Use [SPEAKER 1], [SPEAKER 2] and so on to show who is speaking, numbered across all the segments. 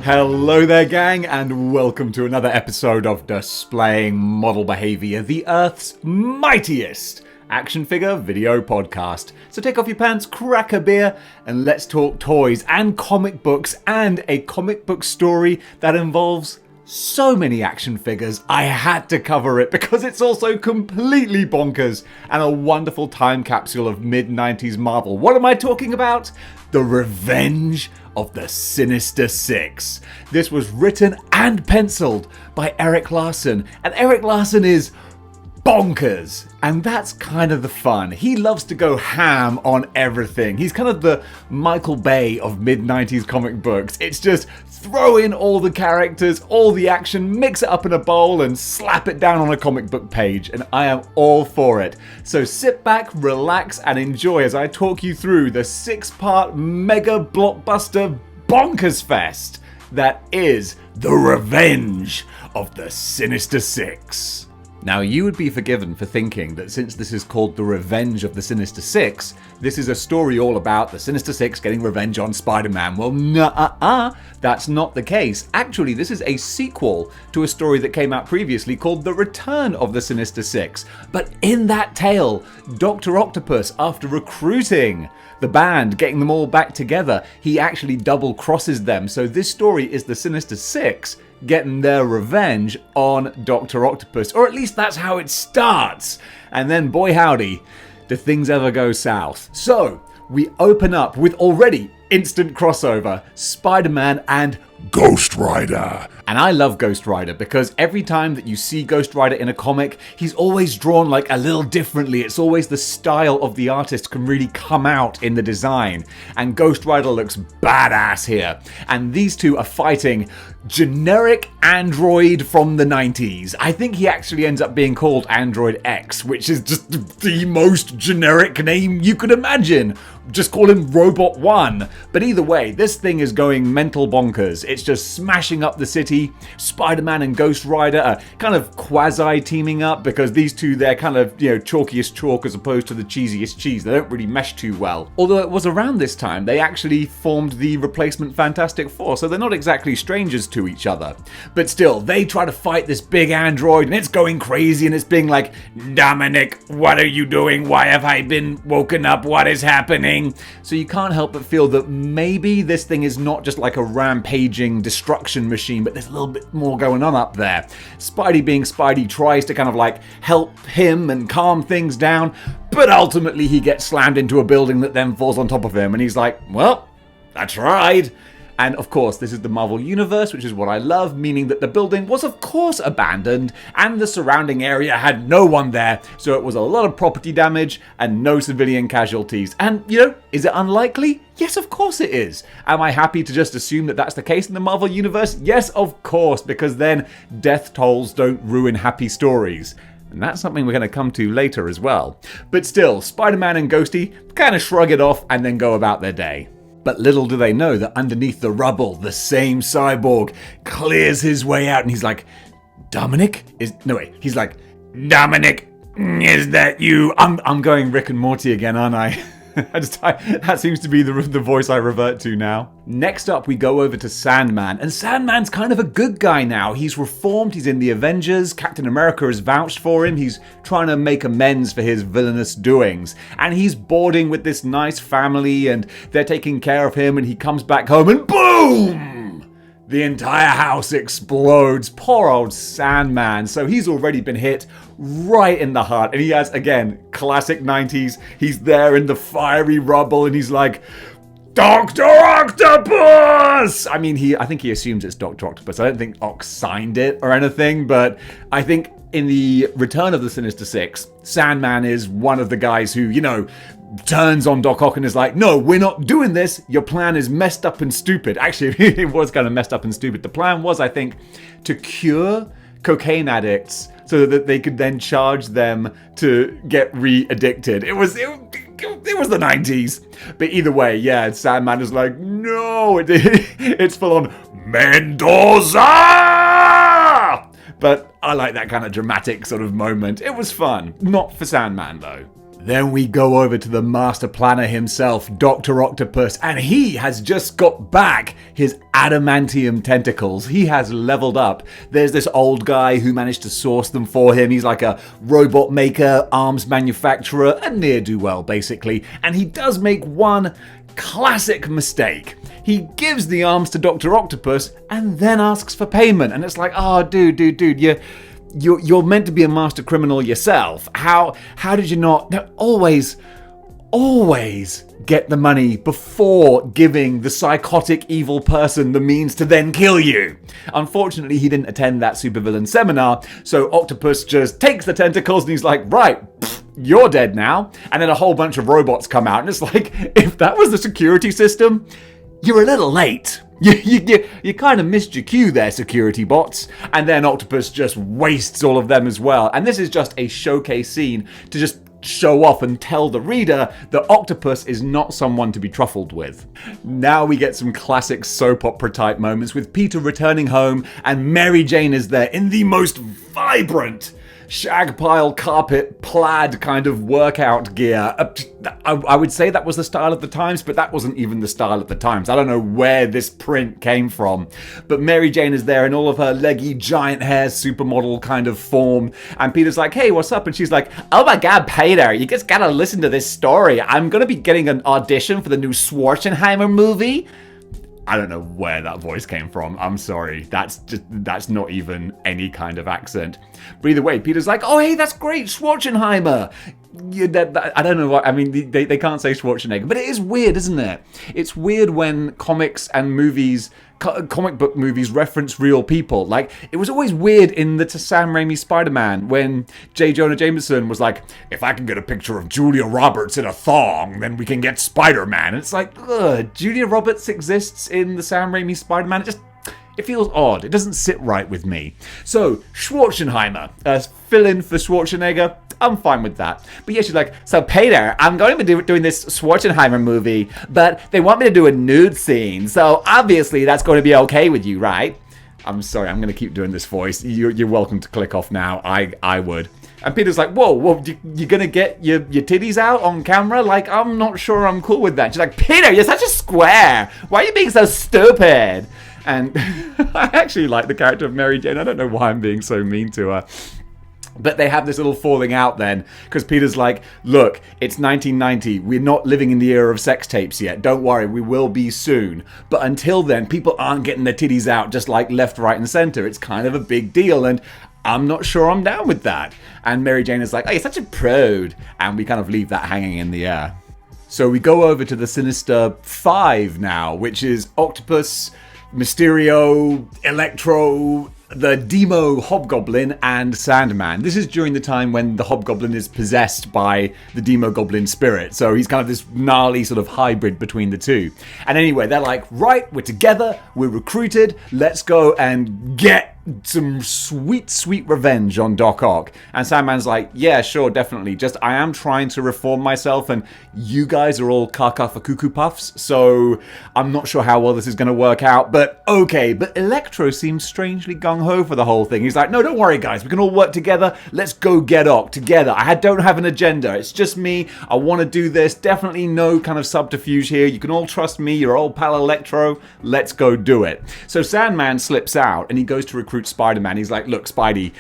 [SPEAKER 1] Hello there, gang, and welcome to another episode of Displaying Model Behaviour, the Earth's mightiest action figure video podcast. So take off your pants, crack a beer, and let's talk toys and comic books and a comic book story that involves so many action figures, I had to cover it because it's also completely bonkers and a wonderful time capsule of mid-90s Marvel. What am I talking about? The Revenge of the Sinister Six. This was written and penciled by Erik Larsen, and Erik Larsen is bonkers, and that's kind of the fun. He loves to go ham on everything. He's kind of the Michael Bay of mid-90s comic books. It's just throw in all the characters, all the action, mix it up in a bowl and slap it down on a comic book page, and I am all for it. So sit back, relax, and enjoy as I talk you through the 6-part mega blockbuster bonkers fest that is The Revenge of the Sinister Six. Now, you would be forgiven for thinking that since this is called The Revenge of the Sinister Six, this is a story all about the Sinister Six getting revenge on Spider-Man. Well, that's not the case. Actually, this is a sequel to a story that came out previously called The Return of the Sinister Six. But in that tale, Dr. Octopus, after recruiting the band, getting them all back together, he actually double crosses them. So this story is the Sinister Six getting their revenge on Dr. Octopus, or at least that's how it starts. And then, boy howdy, do things ever go south. So we open up with already instant crossover, Spider-Man and Ghost Rider. And I love Ghost Rider because every time that you see Ghost Rider in a comic, he's always drawn like a little differently. It's always the style of the artist can really come out in the design. And Ghost Rider looks badass here. And these two are fighting generic android from the 90s. I think he actually ends up being called Android X, which is just the most generic name you could imagine. Just call him Robot 1. But either way, this thing is going mental bonkers. It's just smashing up the city. Spider-Man and Ghost Rider are kind of quasi-teaming up because these two, they're kind of, chalkiest chalk as opposed to the cheesiest cheese. They don't really mesh too well. Although it was around this time, they actually formed the replacement Fantastic Four, so they're not exactly strangers to each other. But still, they try to fight this big android, and it's going crazy, and it's being like, Dominic, what are you doing? Why have I been woken up? What is happening? So you can't help but feel that maybe this thing is not just like a rampaging destruction machine, but there's a little bit more going on up there. Spidey being Spidey tries to kind of like help him and calm things down, but ultimately he gets slammed into a building that then falls on top of him, and he's like, well, I tried. And of course, this is the Marvel Universe, which is what I love, meaning that the building was of course abandoned and the surrounding area had no one there, so it was a lot of property damage and no civilian casualties. And, is it unlikely? Yes, of course it is. Am I happy to just assume that that's the case in the Marvel Universe? Yes, of course, because then death tolls don't ruin happy stories. And that's something we're going to come to later as well. But still, Spider-Man and Ghosty kind of shrug it off and then go about their day. But little do they know that underneath the rubble, the same Cyborg clears his way out and he's like, Dominic? He's like, Dominic, is that you? I'm going Rick and Morty again, aren't I? That seems to be the voice I revert to now. Next up, we go over to Sandman, and Sandman's kind of a good guy now. He's reformed, he's in the Avengers, Captain America has vouched for him, he's trying to make amends for his villainous doings, and he's boarding with this nice family, and they're taking care of him, and he comes back home, and boom! The entire house explodes. Poor old Sandman. So he's already been hit right in the heart. And he has, again, classic 90s. He's there in the fiery rubble and he's like, Dr. Octopus! I think he assumes it's Dr. Octopus. I don't think Ock signed it or anything, but I think in the Return of the Sinister Six, Sandman is one of the guys who, turns on Doc Ock and is like, no, we're not doing this. Your plan is messed up and stupid. Actually, it was kind of messed up and stupid. The plan was, I think, to cure cocaine addicts so that they could then charge them to get re-addicted. It was the 90s. But either way, yeah, Sandman is like, no, it's full on Mendoza! But I like that kind of dramatic sort of moment. It was fun. Not for Sandman, though. Then we go over to the master planner himself, Dr. Octopus, and he has just got back his adamantium tentacles. He has leveled up. There's this old guy who managed to source them for him. He's like a robot maker, arms manufacturer, a ne'er-do-well basically. And he does make one classic mistake. He gives the arms to Dr. Octopus and then asks for payment. And it's like, oh, dude, you're meant to be a master criminal yourself. How did you not? No, always get the money before giving the psychotic evil person the means to then kill you. Unfortunately, he didn't attend that supervillain seminar, so Octopus just takes the tentacles and he's like, right, you're dead now. And then a whole bunch of robots come out, and it's like, if that was the security system, you're a little late. You kind of missed your cue there, security bots. And then Octopus just wastes all of them as well. And this is just a showcase scene to just show off and tell the reader that Octopus is not someone to be truffled with. Now we get some classic soap opera type moments with Peter returning home and Mary Jane is there in the most vibrant shag pile carpet plaid kind of workout gear. I would say that was the style of the times, but that wasn't even the style of the times. I don't know where this print came from, but Mary Jane is there in all of her leggy giant hair supermodel kind of form, and Peter's like, hey, what's up? And she's like, oh my god, Peter, you just gotta listen to this story. I'm gonna be getting an audition for the new Schwarzenheimer movie. I don't know where that voice came from. I'm sorry. That's not even any kind of accent. But either way, Peter's like, oh, hey, that's great, Schwarzenheimer. I don't know what, I mean, they can't say Schwarzenegger, but it is weird, isn't it? It's weird when comics and movies, comic book movies reference real people. Like, it was always weird in the Sam Raimi Spider-Man when J. Jonah Jameson was like, if I can get a picture of Julia Roberts in a thong, then we can get Spider-Man. And it's like, ugh, Julia Roberts exists in the Sam Raimi Spider-Man. It feels odd. It doesn't sit right with me. So, Schwarzenheimer, fill in for Schwarzenegger. I'm fine with that. But yeah, she's like, so Peter, I'm going to be doing this Schwarzenheimer movie, but they want me to do a nude scene. So obviously that's going to be okay with you, right? I'm sorry, I'm going to keep doing this voice. You're welcome to click off now. I would. And Peter's like, whoa, you're going to get your titties out on camera? Like, I'm not sure I'm cool with that. She's like, Peter, you're such a square. Why are you being so stupid? And I actually like the character of Mary Jane. I don't know why I'm being so mean to her. But they have this little falling out then, because Peter's like, look, it's 1990. We're not living in the era of sex tapes yet. Don't worry, we will be soon. But until then, people aren't getting their titties out just like left, right, and center. It's kind of a big deal, and I'm not sure I'm down with that. And Mary Jane is like, oh, you're such a prude. And we kind of leave that hanging in the air. So we go over to the Sinister Five now, which is Octopus, Mysterio, Electro, the Demo Hobgoblin, and Sandman. This is during the time when the Hobgoblin is possessed by the Demo Goblin spirit. So he's kind of this gnarly sort of hybrid between the two. And anyway, they're like, right, we're together, we're recruited, let's go and get some sweet revenge on Doc Ock. And Sandman's like, yeah, sure, definitely. Just, I am trying to reform myself, and you guys are all caca for cuckoo puffs, so I'm not sure how well this is going to work out, but okay. But Electro seems strangely gung-ho for the whole thing. He's like, no, don't worry, guys. We can all work together. Let's go get Ock together. I don't have an agenda. It's just me. I want to do this. Definitely no kind of subterfuge here. You can all trust me. Your old pal Electro. Let's go do it. So Sandman slips out, and he goes to recruit Spider-Man. He's like, look, Spidey,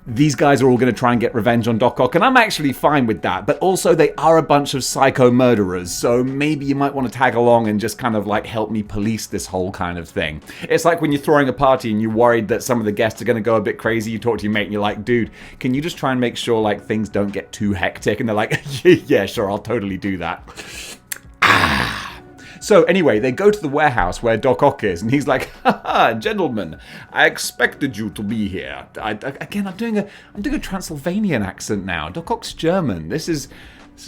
[SPEAKER 1] these guys are all going to try and get revenge on Doc Ock, and I'm actually fine with that, but also they are a bunch of psycho murderers, so maybe you might want to tag along and just kind of like help me police this whole kind of thing. It's like when you're throwing a party and you're worried that some of the guests are going to go a bit crazy. You talk to your mate and you're like, dude, can you just try and make sure like things don't get too hectic? And they're like, yeah, sure, I'll totally do that. So anyway, they go to the warehouse where Doc Ock is, and he's like, haha, gentlemen, I expected you to be here. I'm doing a Transylvanian accent now. Doc Ock's German. This is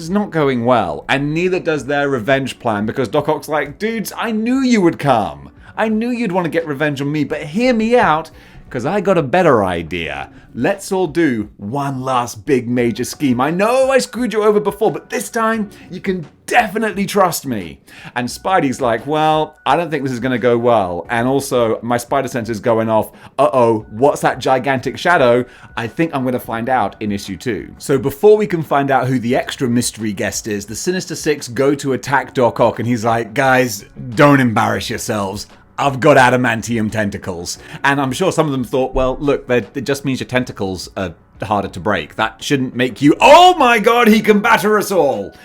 [SPEAKER 1] not going well. And neither does their revenge plan, because Doc Ock's like, dudes, I knew you would come. I knew you'd want to get revenge on me, but hear me out, because I got a better idea. Let's all do one last big major scheme. I know I screwed you over before, but this time you can definitely trust me. And Spidey's like, well, I don't think this is going to go well. And also, my spider sensor's going off. Uh-oh, what's that gigantic shadow? I think I'm going to find out in issue 2. So before we can find out who the extra mystery guest is, the Sinister Six go to attack Doc Ock, and he's like, guys, don't embarrass yourselves. I've got adamantium tentacles. And I'm sure some of them thought, well, look, it just means your tentacles are harder to break. That shouldn't make you, oh my god, he can batter us all.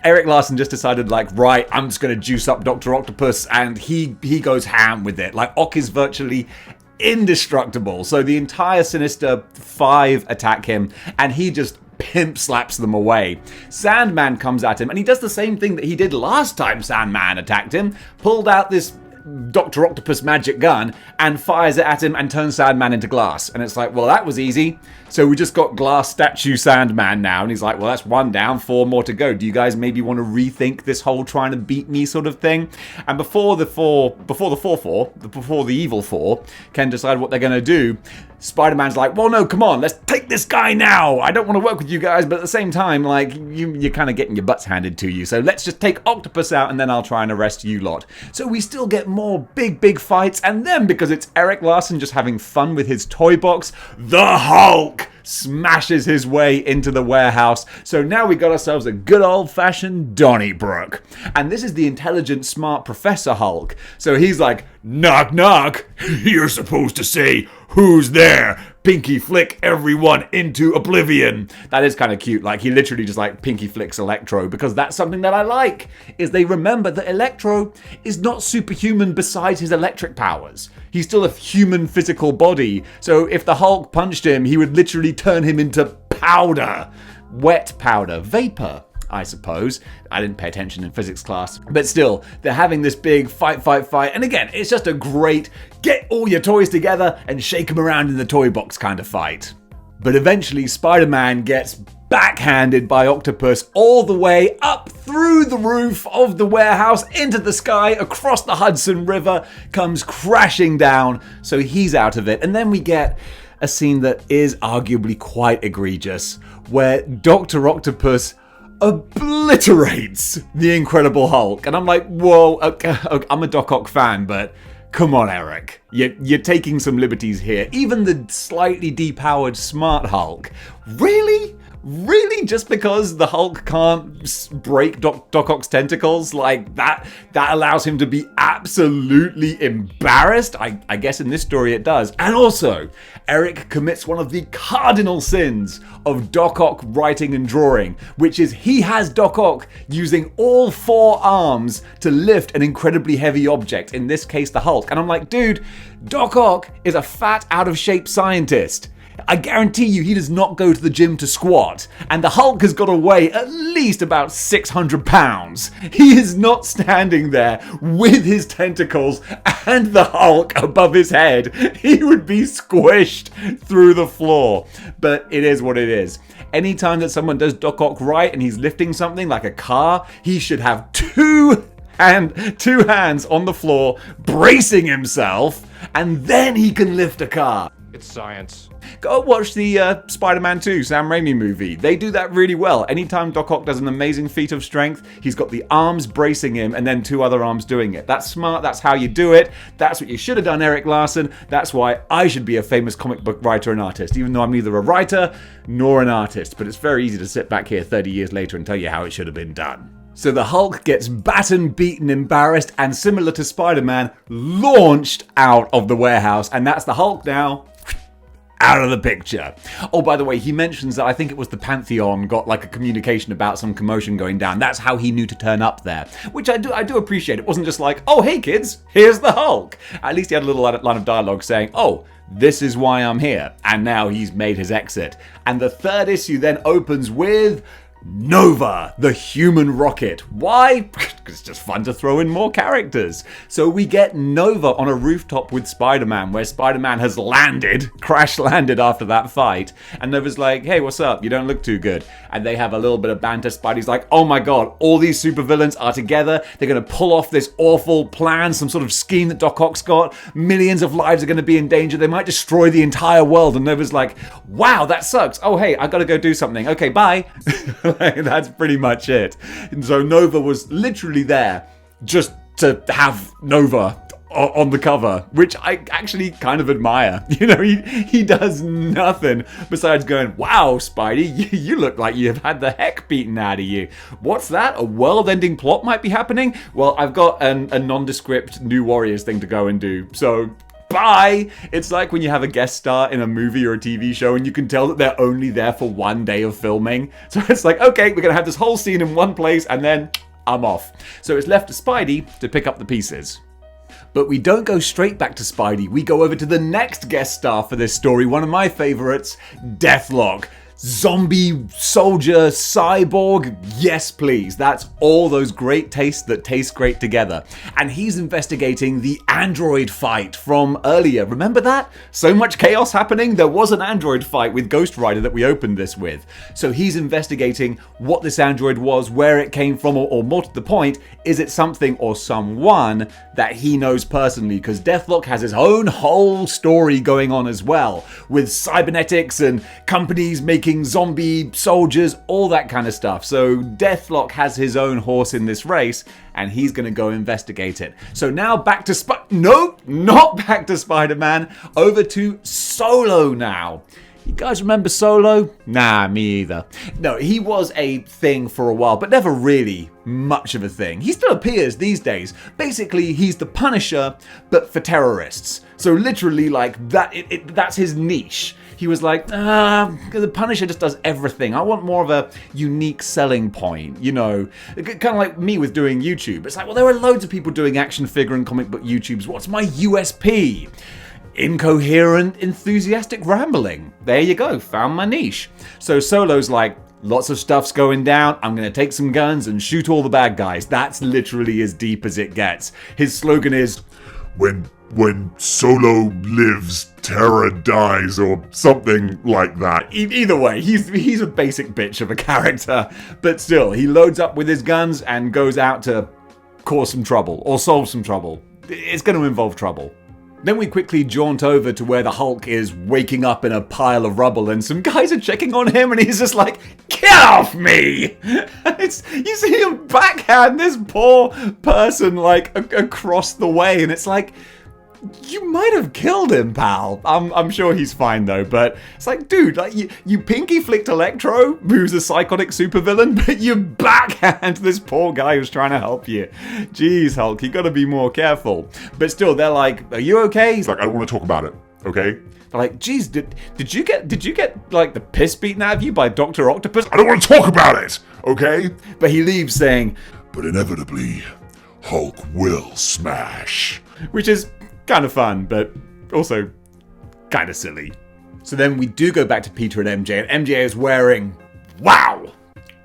[SPEAKER 1] Erik Larsen just decided, like, right, I'm just going to juice up Dr. Octopus, and he goes ham with it. Like, Ock is virtually indestructible. So the entire Sinister Five attack him, and he just pimp slaps them away. Sandman comes at him, and he does the same thing that he did last time Sandman attacked him, pulled out this Dr. Octopus magic gun and fires it at him and turns Sandman into glass. And it's like, well, that was easy. So we just got glass statue Sandman now. And he's like, well, that's 1 down, 4 more to go. Do you guys maybe want to rethink this whole trying to beat me sort of thing? And before the evil four can decide what they're going to do, Spider-Man's like, well, no, come on, let's take this guy now. I don't want to work with you guys, but at the same time, like, you're kind of getting your butts handed to you. So let's just take Octopus out, and then I'll try and arrest you lot. So we still get more big fights, and then, because it's Erik Larsen just having fun with his toy box, the Hulk smashes his way into the warehouse. So now we got ourselves a good old-fashioned Donnybrook. And this is the intelligent, smart Professor Hulk. So he's like, knock, knock. You're supposed to say, who's there? Pinky flick everyone into oblivion. That is kind of cute. Like, he literally just like pinky flicks Electro, because that's something that I like, is they remember that Electro is not superhuman besides his electric powers. He's still a human physical body. So if the Hulk punched him, he would literally turn him into powder. Wet powder. Vapor, I suppose. I didn't pay attention in physics class. But still, they're having this big fight. And again, it's just a great get all your toys together and shake them around in the toy box kind of fight. But eventually, Spider-Man gets backhanded by Octopus all the way up through the roof of the warehouse into the sky, across the Hudson River, comes crashing down. So he's out of it. And then we get a scene that is arguably quite egregious, where Dr. Octopus obliterates the Incredible Hulk. And I'm like, whoa, okay, I'm a Doc Ock fan, but come on, Erik. You're taking some liberties here. Even the slightly depowered Smart Hulk. Really? Really? Just because the Hulk can't break Doc Ock's tentacles? Like, that allows him to be absolutely embarrassed? I guess in this story it does. And also, Erik commits one of the cardinal sins of Doc Ock writing and drawing, which is he has Doc Ock using all 4 arms to lift an incredibly heavy object, in this case the Hulk. And I'm like, dude, Doc Ock is a fat, out-of-shape scientist. I guarantee you he does not go to the gym to squat, and the Hulk has got to weigh at least about 600 pounds. He is not standing there with his tentacles and the Hulk above his head. He would be squished through the floor. But it is what it is. Anytime that someone does Doc Ock right and he's lifting something like a car, he should have two hands on the floor bracing himself, and then he can lift a car.
[SPEAKER 2] It's science.
[SPEAKER 1] Go watch the Spider-Man 2 Sam Raimi movie. They do that really well. Anytime Doc Ock does an amazing feat of strength, he's got the arms bracing him and then 2 other arms doing it. That's smart. That's how you do it. That's what you should have done, Erik Larsen. That's why I should be a famous comic book writer and artist, even though I'm neither a writer nor an artist. But it's very easy to sit back here 30 years later and tell you how it should have been done. So the Hulk gets battered, beaten, embarrassed, and similar to Spider-Man, launched out of the warehouse. And that's the Hulk now. Out of the picture. Oh, by the way, he mentions that I think it was the Pantheon got like a communication about some commotion going down. That's how he knew to turn up there, which I do appreciate. It wasn't just like, oh, hey kids, here's the Hulk. At least he had a little line of dialogue saying, oh, this is why I'm here. And now he's made his exit. And the 3rd issue then opens with Nova, the human rocket. Why? Because it's just fun to throw in more characters. So we get Nova on a rooftop with Spider-Man, where Spider-Man has crash landed after that fight. And Nova's like, hey, what's up? You don't look too good. And they have a little bit of banter. Spidey's like, oh my god, all these supervillains are together. They're going to pull off this awful plan, some sort of scheme that Doc Ock's got. Millions of lives are going to be in danger. They might destroy the entire world. And Nova's like, wow, that sucks. Oh, hey, I got to go do something. Okay, bye. That's pretty much it. And so Nova was literally there just to have Nova on the cover, which I actually kind of admire. You know, he does nothing besides going, wow, Spidey, you look like you've had the heck beaten out of you. What's that? A world-ending plot might be happening? Well, I've got a nondescript New Warriors thing to go and do, so bye! It's like when you have a guest star in a movie or a TV show and you can tell that they're only there for one day of filming. So it's like, okay, we're gonna have this whole scene in one place and then I'm off. So it's left to Spidey to pick up the pieces. But we don't go straight back to Spidey. We go over to the next guest star for this story, one of my favorites, Deathlock. Zombie, soldier, cyborg, yes please. That's all those great tastes that taste great together. And he's investigating the android fight from earlier. Remember that? So much chaos happening. There was an android fight with Ghost Rider that we opened this with. So he's investigating what this android was, where it came from, or more to the point, is it something or someone that he knows personally? Because Deathlock has his own whole story going on as well, with cybernetics and companies making zombie soldiers, all that kind of stuff. So Deathlock has his own horse in this race, and he's going to go investigate it. So now back to Nope, not back to Spider-Man. Over to Solo now. You guys remember Solo? Nah, me either. No, he was a thing for a while, but never really much of a thing. He still appears these days. Basically, he's the Punisher, but for terrorists. So literally, like, that's his niche. He was like, the Punisher just does everything. I want more of a unique selling point, you know. Kind of like me with doing YouTube. It's like, well, there are loads of people doing action figure and comic book YouTubes. What's my USP? Incoherent, enthusiastic rambling. There you go, found my niche. So Solo's like, lots of stuff's going down, I'm gonna take some guns and shoot all the bad guys. That's literally as deep as it gets. His slogan is, when Solo lives, terror dies, or something like that. Either way, he's a basic bitch of a character, but still, he loads up with his guns and goes out to cause some trouble, or solve some trouble. It's going to involve trouble. Then we quickly jaunt over to where the Hulk is waking up in a pile of rubble and some guys are checking on him and he's just like, get off me! You see him backhand this poor person like across the way and it's like, you might have killed him, pal. I'm sure he's fine though, but it's like, dude, like you pinky flicked Electro, who's a psychotic supervillain, but you backhand this poor guy who's trying to help you. Jeez, Hulk, you gotta be more careful. But still, they're like, are you okay? He's like, I don't want to talk about it, okay? They're like, geez, did you get like the piss beaten out of you by Dr. Octopus? I don't want to talk about it, okay? But he leaves saying, but inevitably, Hulk will smash. Which is kind of fun, but also kind of silly. So then we do go back to Peter and MJ, and MJ is wearing, wow,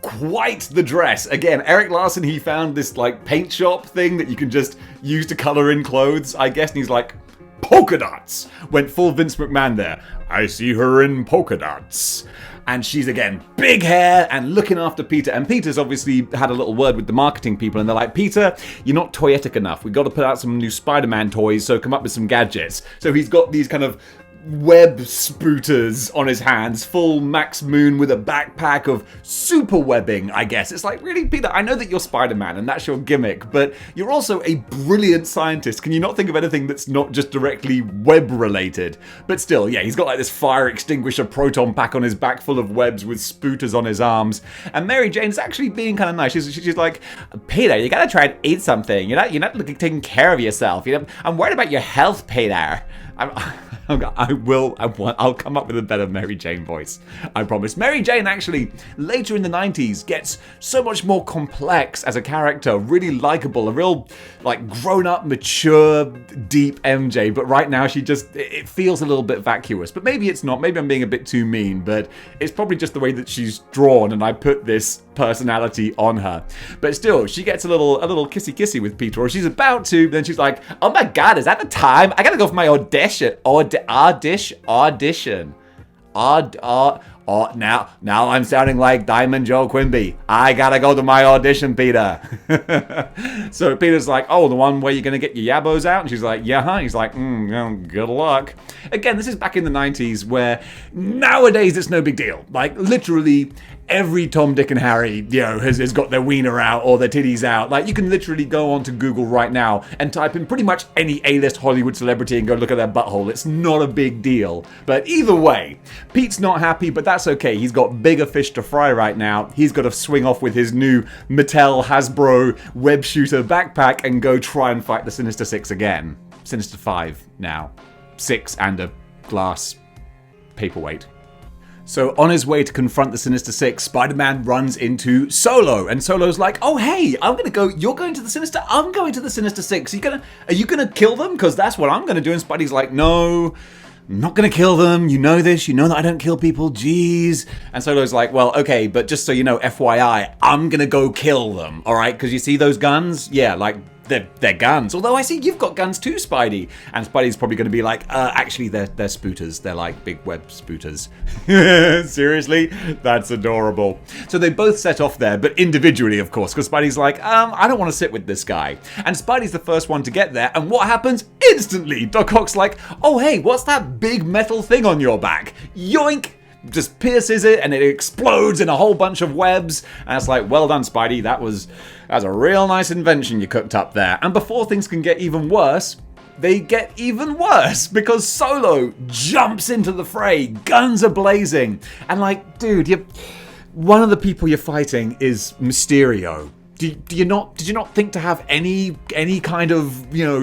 [SPEAKER 1] quite the dress. Again, Eric Larson, he found this like paint shop thing that you can just use to color in clothes, I guess, and he's like, polka dots. Went full Vince McMahon there. I see her in polka dots. And she's, again, big hair and looking after Peter. And Peter's obviously had a little word with the marketing people. And they're like, Peter, you're not toyetic enough. We've got to put out some new Spider-Man toys, so come up with some gadgets. So he's got these kind of web spooters on his hands, full Max Moon with a backpack of super webbing, I guess. It's like, really, Peter, I know that you're Spider-Man and that's your gimmick, but you're also a brilliant scientist. Can you not think of anything that's not just directly web related? But still, yeah, he's got like this fire extinguisher proton pack on his back full of webs with spooters on his arms. And Mary Jane's actually being kind of nice. She's like, Peter, you gotta try and eat something. You're not taking care of yourself. I'm worried about your health, Peter. I'll come up with a better Mary Jane voice, I promise. Mary Jane actually, later in the 90s, gets so much more complex as a character, really likable, a real, like, grown-up, mature, deep MJ, but right now it feels a little bit vacuous. But maybe it's not, maybe I'm being a bit too mean, but it's probably just the way that she's drawn, and I put this personality on her. But still, she gets a little kissy-kissy with Peter, or she's about to, then she's like, oh my god, is that the time? I gotta go for my audition. Oh, now I'm sounding like Diamond Joe Quimby. I gotta go to my audition, Peter. So Peter's like, oh, the one where you're gonna get your yabos out? And she's like, yeah, huh? He's like, good luck. Again, this is back in the 90s where nowadays it's no big deal. Like, literally every Tom, Dick, and Harry, has got their wiener out or their titties out. Like, you can literally go onto Google right now and type in pretty much any A-list Hollywood celebrity and go look at their butthole. It's not a big deal. But either way, Pete's not happy, but that's okay. He's got bigger fish to fry right now. He's got to swing off with his new Mattel Hasbro web shooter backpack and go try and fight the Sinister Six again. Sinister Five now. 6 and a glass paperweight. So on his way to confront the Sinister Six, Spider-Man runs into Solo, and Solo's like, "Oh hey, you're going to the Sinister, I'm going to the Sinister Six. Are you gonna kill them? Because that's what I'm gonna do." And Spidey's like, "No, I'm not gonna kill them. You know this. You know that I don't kill people. Jeez." And Solo's like, "Well, okay, but just so you know, FYI, I'm gonna go kill them. All right? Because you see those guns? Yeah, like." They're guns. Although I see you've got guns too, Spidey. And Spidey's probably going to be like, actually, they're spooters. They're like big web spooters. Seriously? That's adorable. So they both set off there, but individually, of course, because Spidey's like, I don't want to sit with this guy. And Spidey's the first one to get there, and what happens? Instantly, Doc Ock's like, oh, hey, what's that big metal thing on your back? Yoink! Just pierces it and it explodes in a whole bunch of webs. And it's like, well done, Spidey. That's a real nice invention you cooked up there. And before things can get even worse, they get even worse because Solo jumps into the fray. Guns are blazing. And like, dude, one of the people you're fighting is Mysterio. Did you not think to have any kind of,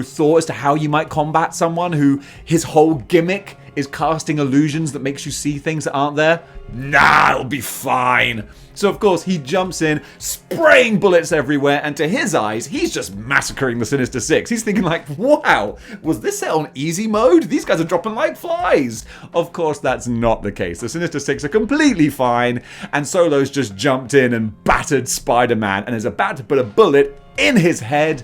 [SPEAKER 1] thought as to how you might combat someone who his whole gimmick is casting illusions that makes you see things that aren't there? Nah, it'll be fine. So of course he jumps in, spraying bullets everywhere, and to his eyes, he's just massacring the Sinister Six. He's thinking like, wow, was this set on easy mode? These guys are dropping like flies. Of course that's not the case. The Sinister Six are completely fine, and Solo's just jumped in and battered Spider-Man and is about to put a bullet in his head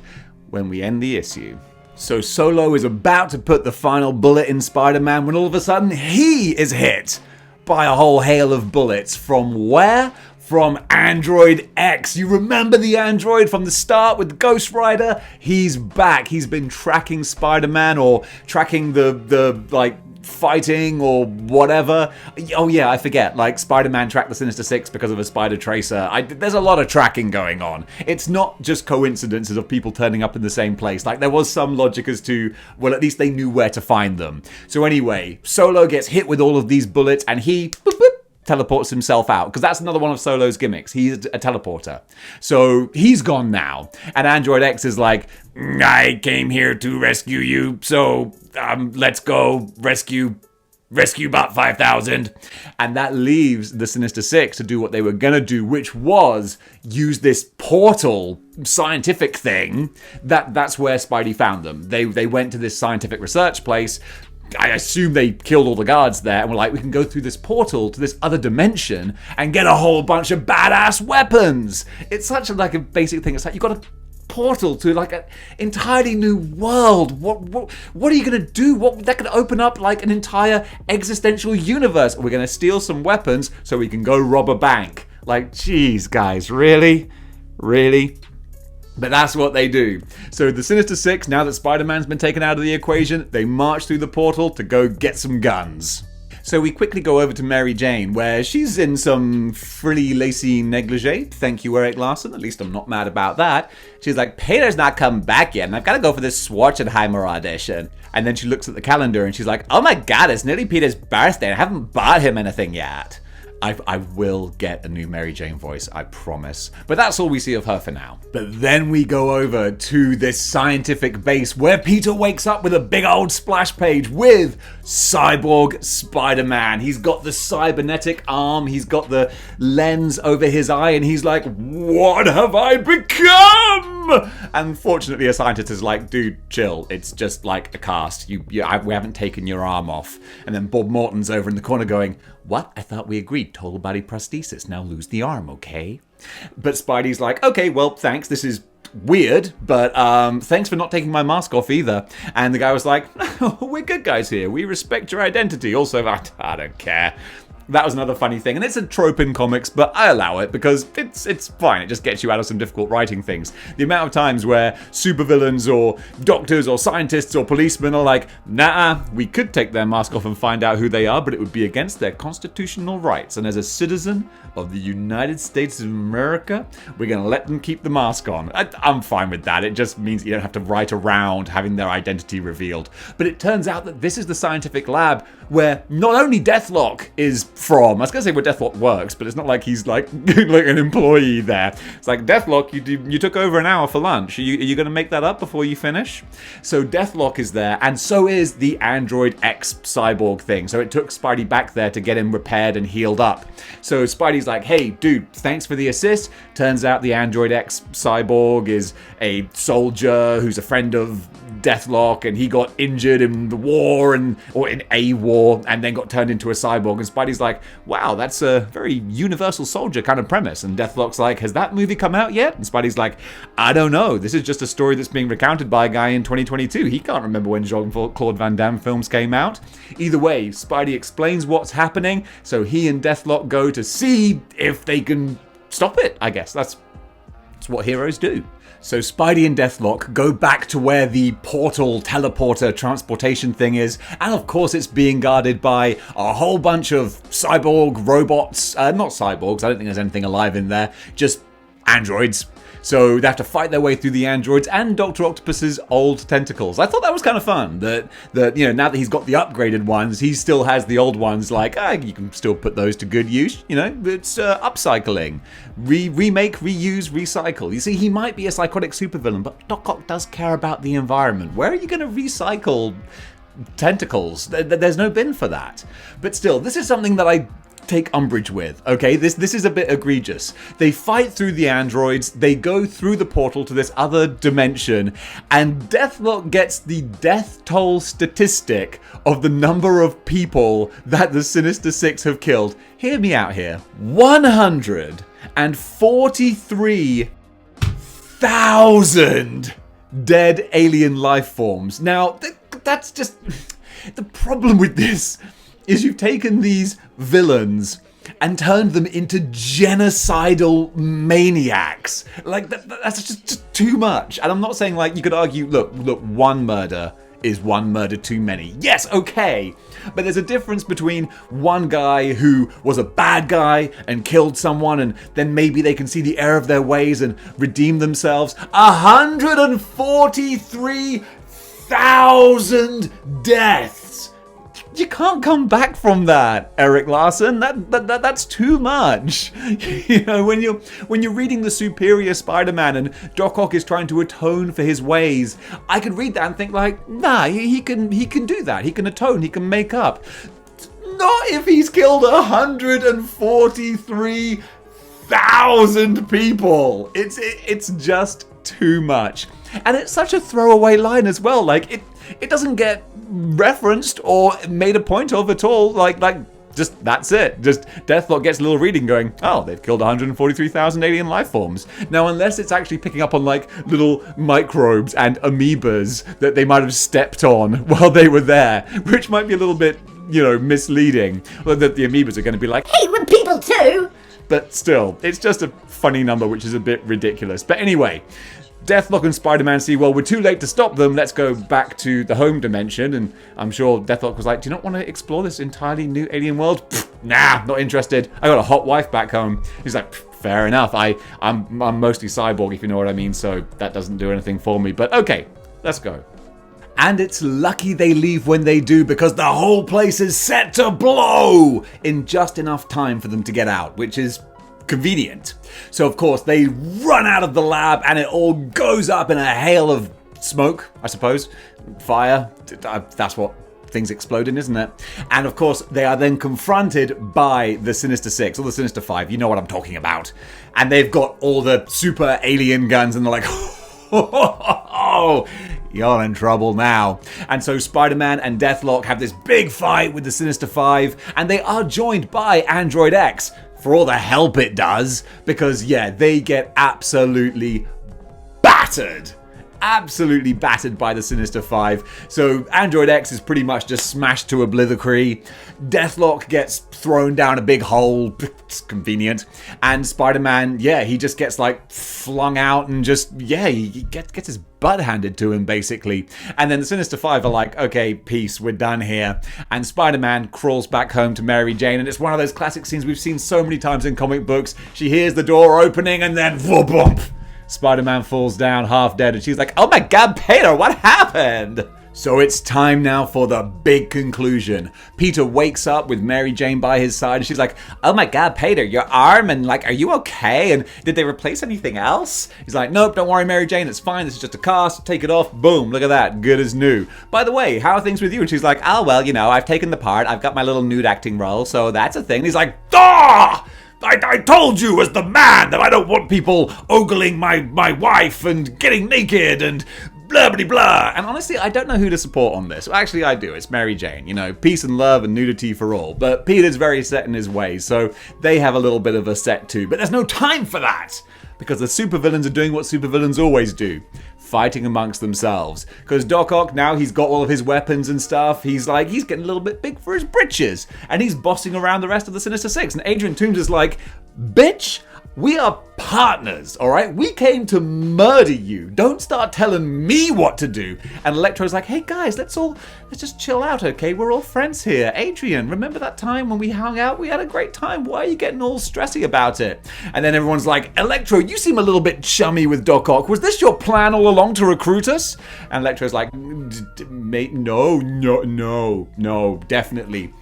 [SPEAKER 1] when we end the issue. So Solo is about to put the final bullet in Spider-Man when all of a sudden he is hit by a whole hail of bullets. From where? From Android X. You remember the android from the start with Ghost Rider? He's back. He's been tracking Spider-Man or tracking the fighting or whatever. Oh yeah, I forget. Like, Spider-Man tracked the Sinister Six because of a spider tracer. There's a lot of tracking going on. It's not just coincidences of people turning up in the same place. Like, there was some logic as to, well, at least they knew where to find them. So anyway, Solo gets hit with all of these bullets and he boop, boop, teleports himself out, because that's another one of Solo's gimmicks. He's a teleporter. So he's gone now. And Android X is like, I came here to rescue you, so let's go rescue Bot 5000. And that leaves the Sinister Six to do what they were going to do, which was use this portal scientific thing. That's where Spidey found them. They went to this scientific research place. I assume they killed all the guards there and were like, we can go through this portal to this other dimension and get a whole bunch of badass weapons. It's such a basic thing. It's like, you've got a portal to like an entirely new world. What are you going to do? That could open up like an entire existential universe. We're going to steal some weapons so we can go rob a bank. Like, geez, guys, really? Really? But that's what they do. So the Sinister Six, now that Spider-Man's been taken out of the equation, they march through the portal to go get some guns. So we quickly go over to Mary Jane, where she's in some frilly, lacy negligee. Thank you, Eric Larson. At least I'm not mad about that. She's like, Peter's not come back yet, and I've got to go for this Schwarzenheimer audition. And then she looks at the calendar, and she's like, oh my god, it's nearly Peter's birthday, and I haven't bought him anything yet. I will get a new Mary Jane voice, I promise. But that's all we see of her for now. But then we go over to this scientific base where Peter wakes up with a big old splash page with Cyborg Spider-Man. He's got the cybernetic arm, he's got the lens over his eye, and he's like, what have I become? And fortunately a scientist is like, dude, chill. It's just like a cast. We haven't taken your arm off. And then Bob Morton's over in the corner going, what? I thought we agreed. Total body prosthesis. Now lose the arm, okay? But Spidey's like, okay, well, thanks. This is weird, but thanks for not taking my mask off either. And the guy was like, we're good guys here. We respect your identity. Also, I don't care. that was another funny thing. And it's a trope in comics, but I allow it because it's fine. It just gets you out of some difficult writing things. The amount of times where supervillains or doctors or scientists or policemen are like, nah, we could take their mask off and find out who they are, but it would be against their constitutional rights. And as a citizen of the United States of America, we're going to let them keep the mask on. I'm fine with that. It just means you don't have to write around having their identity revealed. But it turns out that this is the scientific lab where not only Deathlock is from, I was going to say where Deathlock works, but it's not like he's like an employee there. It's like, Deathlock, you took over an hour for lunch. Are you going to make that up before you finish? So Deathlock is there, and so is the Android X cyborg thing. So it took Spidey back there to get him repaired and healed up. So Spidey's like, hey, dude, thanks for the assist. Turns out the Android X cyborg is a soldier who's a friend of Deathlock, and he got injured in the war or in a war and then got turned into a cyborg. And Spidey's like, wow, that's a very Universal Soldier kind of premise. And Deathlock's like, has that movie come out yet? And Spidey's like, I don't know. This is just a story that's being recounted by a guy in 2022. He can't remember when Jean-Claude Van Damme films came out. Either way, Spidey explains what's happening, so he and Deathlock go to see if they can stop it, I guess. That's what heroes do. So Spidey and Deathlock go back to where the portal, teleporter, transportation thing is, and of course it's being guarded by a whole bunch of cyborg robots, not cyborgs, I don't think there's anything alive in there, just androids. So they have to fight their way through the androids and Dr. Octopus's old tentacles. I thought that was kind of fun, that now that he's got the upgraded ones, he still has the old ones, like, you can still put those to good use, it's upcycling. Remake, reuse, recycle. You see, he might be a psychotic supervillain, but Doc Ock does care about the environment. Where are you going to recycle tentacles? There's no bin for that. But still, this is something that I take umbrage with, okay? This is a bit egregious. They fight through the androids, they go through the portal to this other dimension, and Deathlock gets the death toll statistic of the number of people that the Sinister Six have killed. Hear me out here. 143,000 dead alien life forms. Now, that's just... The problem with this is you've taken these villains and turned them into genocidal maniacs. Like, that's just too much. And I'm not saying, like, you could argue, look, one murder is one murder too many. Yes, okay. But there's a difference between one guy who was a bad guy and killed someone, and then maybe they can see the error of their ways and redeem themselves. 143,000 deaths. You can't come back from that, Eric Larson. That's too much. When you're reading the Superior Spider-Man and Doc Ock is trying to atone for his ways, I could read that and think like, nah, he can do that. He can atone. He can make up. Not if he's killed 143,000 people. It's just too much, and it's such a throwaway line as well. Like it doesn't get referenced or made a point of at all. Like just that's it. Just Deathlock gets a little reading going, oh, they've killed 143,000 alien life forms. Now, unless it's actually picking up on like little microbes and amoebas that they might have stepped on while they were there, which might be a little bit, misleading. Well, that the amoebas are going to be like, hey, we're people too. But still, it's just a funny number, which is a bit ridiculous. But anyway, Deathlock and Spider-Man see, well, we're too late to stop them. Let's go back to the home dimension. And I'm sure Deathlock was like, do you not want to explore this entirely new alien world? Nah, not interested. I got a hot wife back home. He's like, fair enough. I'm mostly cyborg, if you know what I mean. So that doesn't do anything for me. But okay, let's go. And it's lucky they leave when they do, because the whole place is set to blow in just enough time for them to get out, which is convenient. So of course they run out of the lab and it all goes up in a hail of smoke, I suppose. Fire. That's what things explode in, isn't it? And of course they are then confronted by the Sinister Six, or the Sinister Five, you know what I'm talking about. And they've got all the super alien guns and they're like, oh, you're in trouble now. And so Spider-Man and Deathlock have this big fight with the Sinister Five, and they are joined by Android X, for all the help it does, because yeah, they get absolutely battered. absolutely battered by the Sinister Five. So Android X is pretty much just smashed to oblithericry. Deathlock gets thrown down a big hole. It's convenient. And Spider-Man, yeah, he just gets like flung out and just, yeah, he gets his butt handed to him, basically. And then the Sinister Five are like, okay, peace, we're done here. And Spider-Man crawls back home to Mary Jane, and it's one of those classic scenes we've seen so many times in comic books. She hears the door opening, and then bump, Spider-Man falls down half dead, and she's like, oh my god, Peter, what happened? So it's time now for the big conclusion. Peter wakes up with Mary Jane by his side, and she's like, oh my god, Peter, your arm, and like, are you okay? And did they replace anything else? He's like, nope, don't worry, Mary Jane, it's fine, this is just a cast, take it off, boom, look at that, good as new. By the way, how are things with you? And she's like, oh, well, you know, I've taken the part, I've got my little nude acting role, so that's a thing. And he's like, ah! I told you as the man that I don't want people ogling my wife and getting naked and blah blah blah. And honestly, I don't know who to support on this. Well, actually, I do. It's Mary Jane. You know, peace and love and nudity for all. But Peter's very set in his ways, so they have a little bit of a set too. But there's no time for that because the supervillains are doing what supervillains always do. Fighting amongst themselves. Because Doc Ock, now he's got all of his weapons and stuff, he's getting a little bit big for his britches. And he's bossing around the rest of the Sinister Six. And Adrian Toomes is like, bitch, we are partners, alright? We came to murder you. Don't start telling me what to do. And Electro's like, hey guys, let's just chill out, okay? We're all friends here. Adrian, remember that time when we hung out? We had a great time. Why are you getting all stressy about it? And then everyone's like, Electro, you seem a little bit chummy with Doc Ock. Was this your plan all along to recruit us? And Electro's like, mate, no, definitely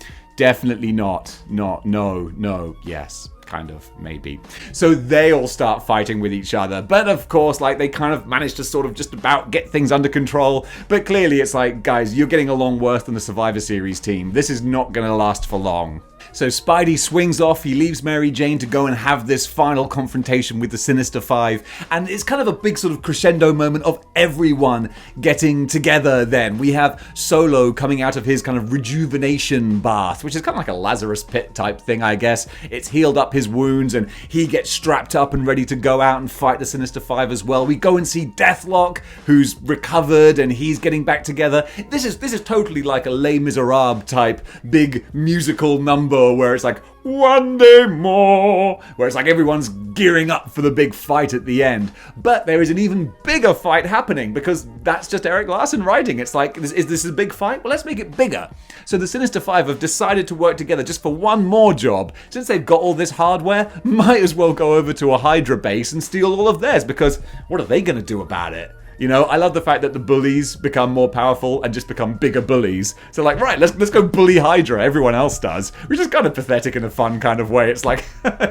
[SPEAKER 1] not. No, yes. Kind of, maybe. So they all start fighting with each other. But of course, like, they kind of manage to sort of just about get things under control. But clearly it's like, guys, you're getting along worse than the Survivor Series team. This is not going to last for long. So Spidey swings off, he leaves Mary Jane to go and have this final confrontation with the Sinister Five, and it's kind of a big sort of crescendo moment of everyone getting together then. We have Solo coming out of his kind of rejuvenation bath, which is kind of like a Lazarus pit type thing, I guess. It's healed up his wounds, and he gets strapped up and ready to go out and fight the Sinister Five as well. We go and see Deathlock, who's recovered, and he's getting back together. This is totally like a Les Miserables type big musical number where it's like, one day more, where it's like everyone's gearing up for the big fight at the end. But there is an even bigger fight happening because that's just Eric Larson writing. It's like, is this a big fight? Well, let's make it bigger. So the Sinister Five have decided to work together just for one more job. Since they've got all this hardware, might as well go over to a Hydra base and steal all of theirs, because what are they going to do about it? You know, I love the fact that the bullies become more powerful and just become bigger bullies. So like, right, let's go bully Hydra, everyone else does. Which is kind of pathetic in a fun kind of way. It's like,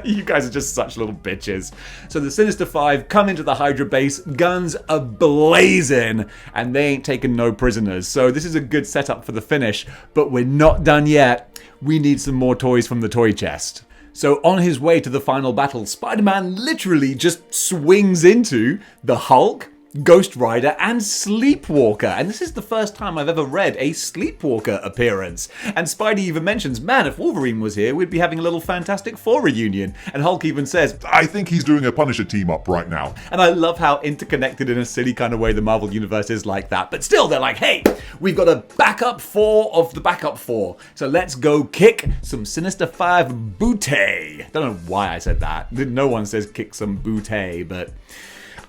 [SPEAKER 1] you guys are just such little bitches. So the Sinister Five come into the Hydra base, guns a-blazing, and they ain't taking no prisoners. So this is a good setup for the finish, but we're not done yet. We need some more toys from the toy chest. So on his way to the final battle, Spider-Man literally just swings into the Hulk, Ghost Rider, and Sleepwalker. And this is the first time I've ever read a Sleepwalker appearance. And Spidey even mentions, man, if Wolverine was here, we'd be having a little Fantastic Four reunion. And Hulk even says,
[SPEAKER 2] I think he's doing a Punisher team up right now.
[SPEAKER 1] And I love how interconnected in a silly kind of way the Marvel Universe is like that. But still, they're like, hey, we've got a backup four of the backup four. So let's go kick some Sinister Five booty. Don't know why I said that. No one says kick some booty, but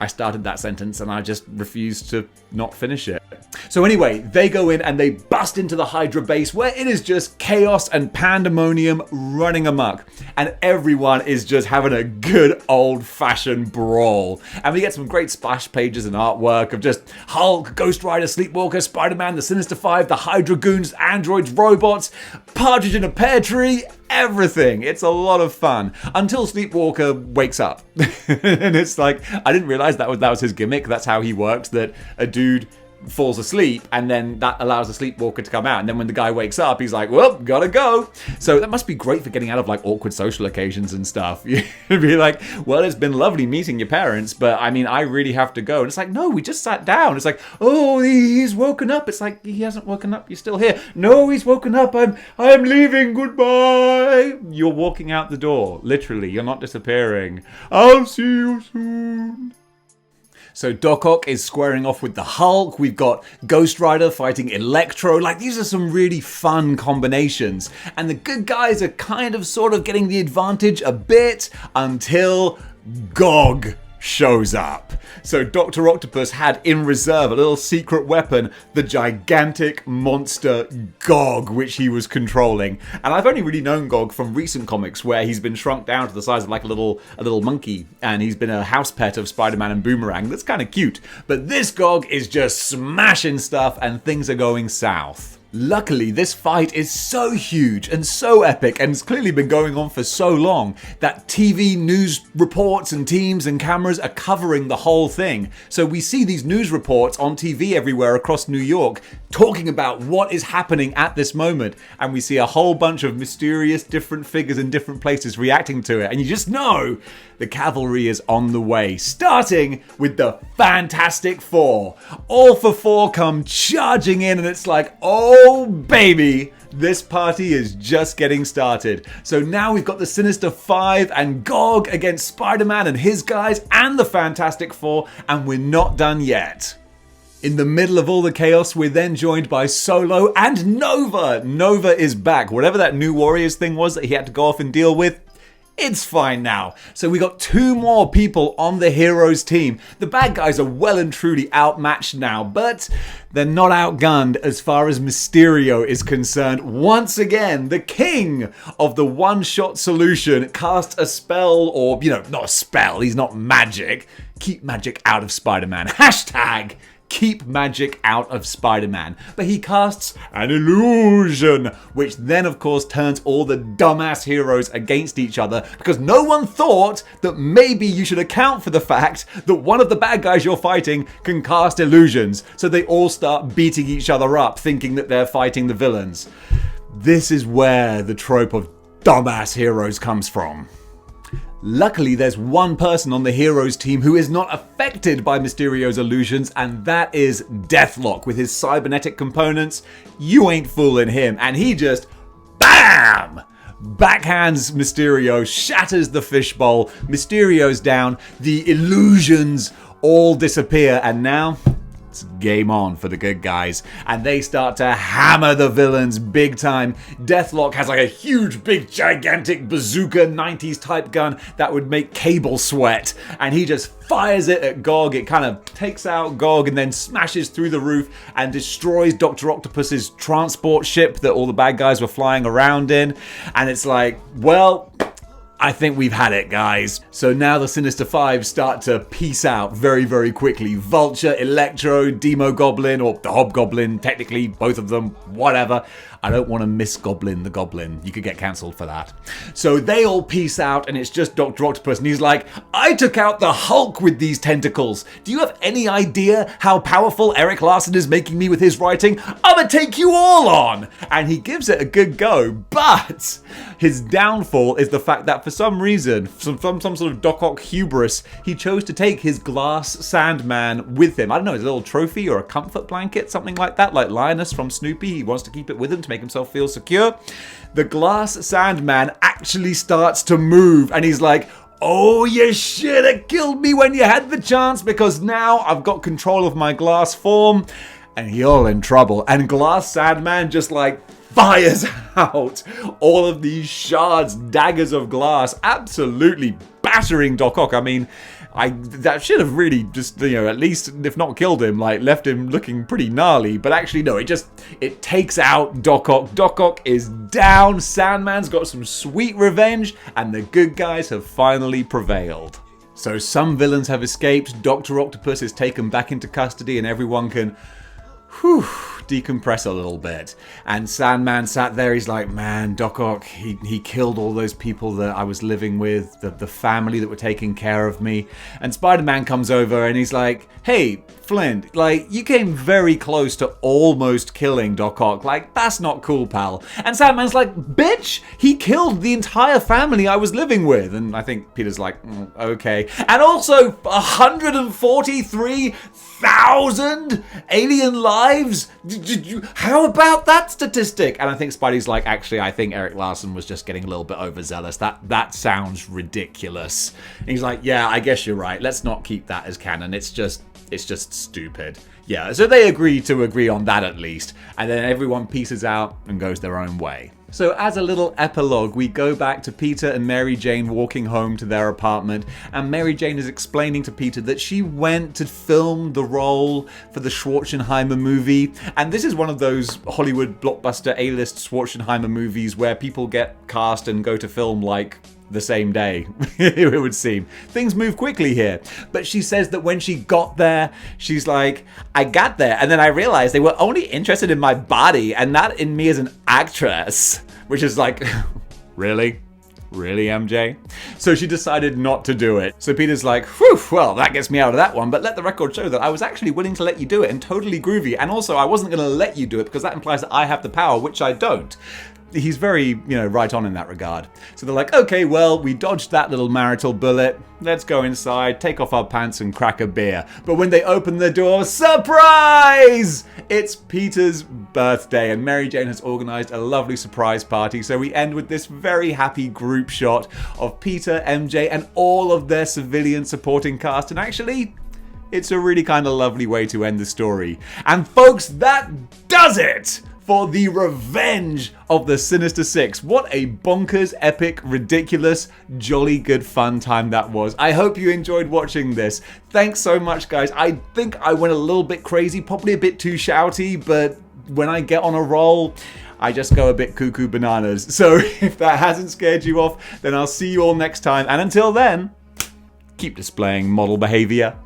[SPEAKER 1] I started that sentence and I just refused to not finish it. So anyway, they go in and they bust into the Hydra base where it is just chaos and pandemonium running amok. And everyone is just having a good old-fashioned brawl. And we get some great splash pages and artwork of just Hulk, Ghost Rider, Sleepwalker, Spider-Man, the Sinister Five, the Hydra goons, androids, robots, partridge in a pear tree, everything. It's a lot of fun until Sleepwalker wakes up. And it's like, I didn't realize that was his gimmick. That's how he works, that a dude falls asleep and then that allows the Sleepwalker to come out, and then when the guy wakes up he's like, well, gotta go. So that must be great for getting out of like awkward social occasions and stuff. You'd be like, well, it's been lovely meeting your parents, but I mean, I really have to go. And it's like, no, we just sat down. It's like, oh, he's woken up. It's like, he hasn't woken up, you're still here. No, he's woken up, I'm leaving, goodbye. You're walking out the door, literally. You're not disappearing. I'll see you soon. So Doc Ock is squaring off with the Hulk. We've got Ghost Rider fighting Electro. Like, these are some really fun combinations. And the good guys are kind of sort of getting the advantage a bit until Gog shows up. So Dr. Octopus had in reserve a little secret weapon, the gigantic monster Gog, which he was controlling. And I've only really known Gog from recent comics where he's been shrunk down to the size of like a little monkey, and he's been a house pet of Spider-Man and Boomerang. That's kind of cute. But this Gog is just smashing stuff and things are going south. Luckily, this fight is so huge and so epic, and it's clearly been going on for so long that TV news reports and teams and cameras are covering the whole thing. So we see these news reports on TV everywhere across New York talking about what is happening at this moment, and we see a whole bunch of mysterious different figures in different places reacting to it, and you just know the cavalry is on the way, starting with the Fantastic Four. All for four come charging in, and it's like, oh baby, this party is just getting started. So now we've got the Sinister Five and Gog against Spider-Man and his guys and the Fantastic Four, and we're not done yet. In the middle of all the chaos, we're then joined by Solo and Nova. Nova is back. Whatever that New Warriors thing was that he had to go off and deal with, it's fine now. So we got two more people on the heroes team. The bad guys are well and truly outmatched now, but they're not outgunned as far as Mysterio is concerned. Once again, the king of the one-shot solution cast a spell, or, not a spell, he's not magic. Keep magic out of Spider-Man. Hashtag keep magic out of Spider-Man. But he casts an illusion, which then of course turns all the dumbass heroes against each other, because no one thought that maybe you should account for the fact that one of the bad guys you're fighting can cast illusions. So they all start beating each other up, thinking that they're fighting the villains. This is where the trope of dumbass heroes comes from. Luckily, there's one person on the heroes team who is not affected by Mysterio's illusions, and that is Deathlock with his cybernetic components. You ain't fooling him, and he just BAM! Backhands Mysterio, shatters the fishbowl. Mysterio's down, the illusions all disappear, and now it's game on for the good guys, and they start to hammer the villains big time. Deathlock has like a huge, big, gigantic bazooka 90s type gun that would make Cable sweat, and he just fires it at Gog. It kind of takes out Gog and then smashes through the roof and destroys Dr. Octopus's transport ship that all the bad guys were flying around in, and it's like, well, I think we've had it, guys. So now the Sinister Five start to peace out very, very quickly. Vulture, Electro, Demo Goblin, or the Hobgoblin, technically, both of them, whatever. I don't want to miss Goblin the Goblin. You could get cancelled for that. So they all peace out, and it's just Dr. Octopus, and he's like, I took out the Hulk with these tentacles. Do you have any idea how powerful Eric Larson is making me with his writing? I'ma take you all on! And he gives it a good go, but his downfall is the fact that for some reason, some sort of Doc Ock hubris, he chose to take his glass Sandman with him. I don't know, his little trophy or a comfort blanket, something like that, like Linus from Snoopy. He wants to keep it with him to make himself feel secure. The glass Sandman actually starts to move, and he's like, oh, you should have killed me when you had the chance, because now I've got control of my glass form, and you're in trouble. And glass Sandman just like fires out all of these shards, daggers of glass, absolutely battering Doc Ock. I mean, that should have really just, at least, if not killed him, like left him looking pretty gnarly. But actually, no, it takes out Doc Ock. Doc Ock is down. Sandman's got some sweet revenge, and the good guys have finally prevailed. So some villains have escaped. Dr. Octopus is taken back into custody, and everyone can decompress a little bit. And Sandman sat there, he's like, man, Doc Ock, he killed all those people that I was living with, the family that were taking care of me. And Spider-Man comes over and he's like, hey, Flint, like, you came very close to almost killing Doc Ock. Like, that's not cool, pal. And Sandman's like, bitch, he killed the entire family I was living with. And I think Peter's like, okay. And also 143,000 alien lives lives? How about that statistic? And I think Spidey's like, actually, I think Eric Larson was just getting a little bit overzealous. That sounds ridiculous. And he's like, yeah, I guess you're right. Let's not keep that as canon. It's just stupid. Yeah, so they agree on that at least. And then everyone pieces out and goes their own way. So as a little epilogue, we go back to Peter and Mary Jane walking home to their apartment, and Mary Jane is explaining to Peter that she went to film the role for the Schwarzenheimer movie, and this is one of those Hollywood blockbuster A-list Schwarzenheimer movies where people get cast and go to film like the same day, it would seem. Things move quickly here. But she says that when she got there, she's like, I got there, and then I realized they were only interested in my body and not in me as an actress. Which is like, really? Really, MJ? So she decided not to do it. So Peter's like, whew, well, that gets me out of that one, but let the record show that I was actually willing to let you do it and totally groovy. And also, I wasn't going to let you do it because that implies that I have the power, which I don't. He's very, right on in that regard. So they're like, okay, well, we dodged that little marital bullet. Let's go inside, take off our pants and crack a beer. But when they open the door, surprise! It's Peter's birthday and Mary Jane has organized a lovely surprise party. So we end with this very happy group shot of Peter, MJ, and all of their civilian supporting cast. And actually, it's a really kind of lovely way to end the story. And folks, that does it for the revenge of the Sinister Six. What a bonkers, epic, ridiculous, jolly good fun time that was. I hope you enjoyed watching this. Thanks so much, guys. I think I went a little bit crazy, probably a bit too shouty, but when I get on a roll, I just go a bit cuckoo bananas. So if that hasn't scared you off, then I'll see you all next time. And until then, keep displaying model behavior.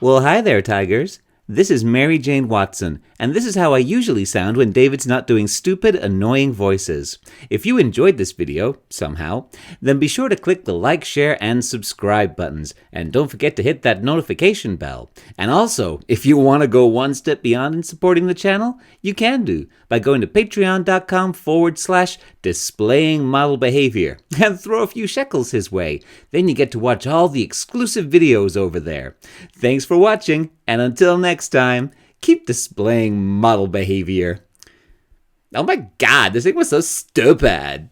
[SPEAKER 3] Well, hi there, Tigers. This is Mary Jane Watson, and this is how I usually sound when David's not doing stupid, annoying voices. If you enjoyed this video, somehow, then be sure to click the like, share, and subscribe buttons, and don't forget to hit that notification bell. And also, if you want to go one step beyond in supporting the channel, you can do by going to patreon.com/displaying model behavior and throw a few shekels his way. Then you get to watch all the exclusive videos over there. Thanks for watching, and until next time, keep displaying model behavior. Oh my god, this thing was so stupid.